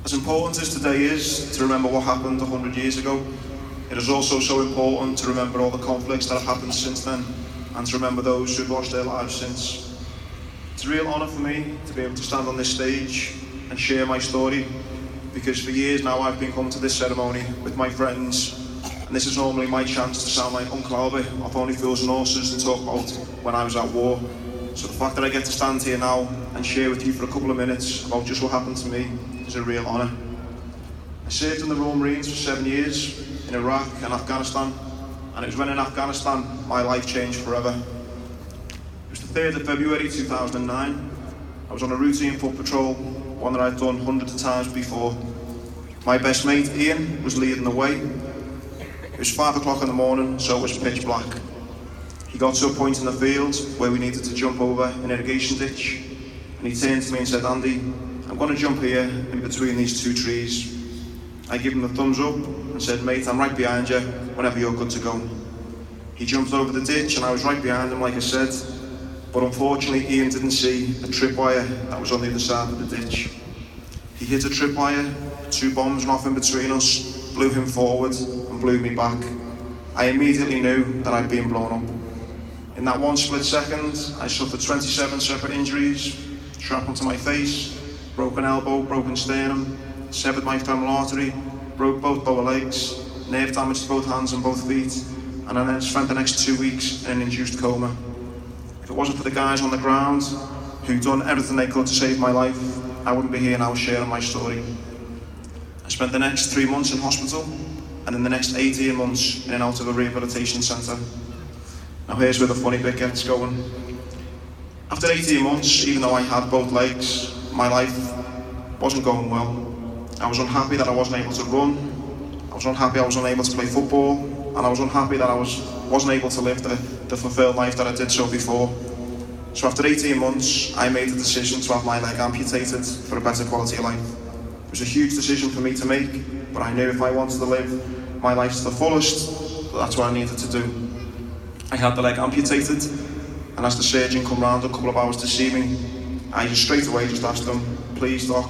As important as today is to remember what happened 100 years ago, it is also so important to remember all the conflicts that have happened since then, and to remember those who've lost their lives since. It's a real honour for me to be able to stand on this stage and share my story, because for years now I've been coming to this ceremony with my friends, and this is normally my chance to sound like Uncle Albert of Only Fools and Horses and talk about when I was at war. So the fact that I get to stand here now and share with you for a couple of minutes about just what happened to me is a real honour. I served in the Royal Marines for 7 years in Iraq and Afghanistan, and it was when in Afghanistan my life changed forever. It was the 3rd of February 2009. I was on a routine foot patrol, one that I'd done hundreds of times before. My best mate Ian was leading the way. It was 5 o'clock in the morning, so it was pitch black. He got to a point in the field where we needed to jump over an irrigation ditch, and he turned to me and said, "Andy, I'm going to jump here in between these 2 trees." I gave him the thumbs up and said, "Mate, I'm right behind you whenever you're good to go." He jumped over the ditch and I was right behind him, like I said, but unfortunately Ian didn't see a tripwire that was on the other side of the ditch. He hit a tripwire, 2 bombs went off in between us, blew him forward and blew me back. I immediately knew that I'd been blown up. In that one split second, I suffered 27 separate injuries: shrapnel to my face, broken elbow, broken sternum, severed my femoral artery, broke both lower legs, nerve damage to both hands and both feet, and I then spent the next 2 weeks in an induced coma. If it wasn't for the guys on the ground who'd done everything they could to save my life, I wouldn't be here now sharing my story. I spent the next 3 months in hospital, and in the next 18 months in and out of a rehabilitation centre. Now here's where the funny bit gets going. After 18 months, even though I had both legs, my life wasn't going well. I was unhappy that I wasn't able to run, I was unhappy I was unable to play football, and I was unhappy that I wasn't able to live the fulfilled life that I did so before. So after 18 months, I made the decision to have my leg amputated for a better quality of life. It was a huge decision for me to make, but I knew if I wanted to live my life to the fullest, that's what I needed to do. I had the leg amputated, and as the surgeon come round a couple of hours to see me, I just straight away asked him, "Please doc,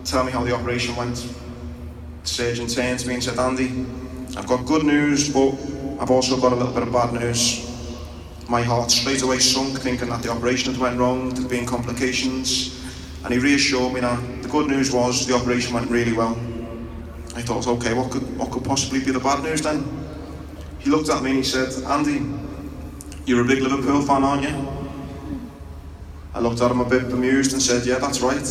tell me how the operation went." The surgeon turned to me and said, "Andy, I've got good news, but I've also got a little bit of bad news." My heart straight away sunk, thinking that the operation had went wrong, there'd been complications, and he reassured me that the good news was the operation went really well. I thought, okay, what could possibly be the bad news then? He looked at me and he said, "Andy, you're a big Liverpool fan, aren't you?" I looked at him a bit bemused and said, "Yeah, that's right."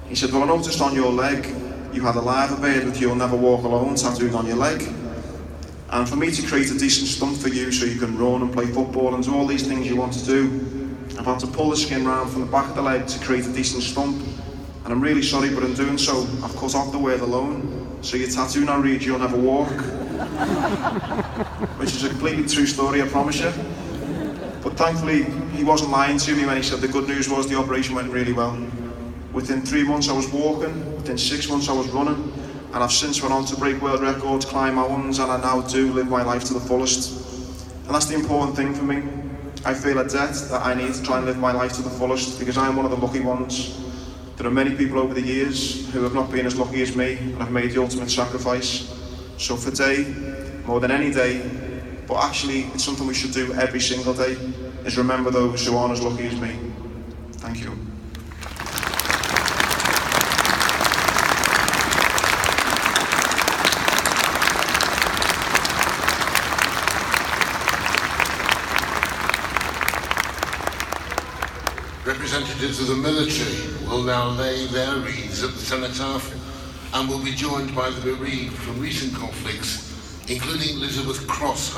He said, "Well, I noticed on your leg, you had a liver bird with 'You'll Never Walk Alone' tattooed on your leg. And for me to create a decent stump for you so you can run and play football and do all these things you want to do, I've had to pull the skin round from the back of the leg to create a decent stump. And I'm really sorry, but in doing so, I've cut off the word alone, so your tattoo now reads 'You'll Never Walk.'" Which is a completely true story, I promise you. But thankfully, he wasn't lying to me when he said the good news was the operation went really well. Within 3 months I was walking, within 6 months I was running, and I've since went on to break world records, climb mountains, and I now do live my life to the fullest. And that's the important thing for me. I feel a debt that I need to try and live my life to the fullest, because I'm one of the lucky ones. There are many people over the years who have not been as lucky as me and have made the ultimate sacrifice. So for today, more than any day, but actually it's something we should do every single day, is remember those who aren't as lucky as me. Thank you. Representatives of the military will now lay their wreaths at the Cenotaph and will be joined by the bereaved from recent conflicts, including Elizabeth Cross.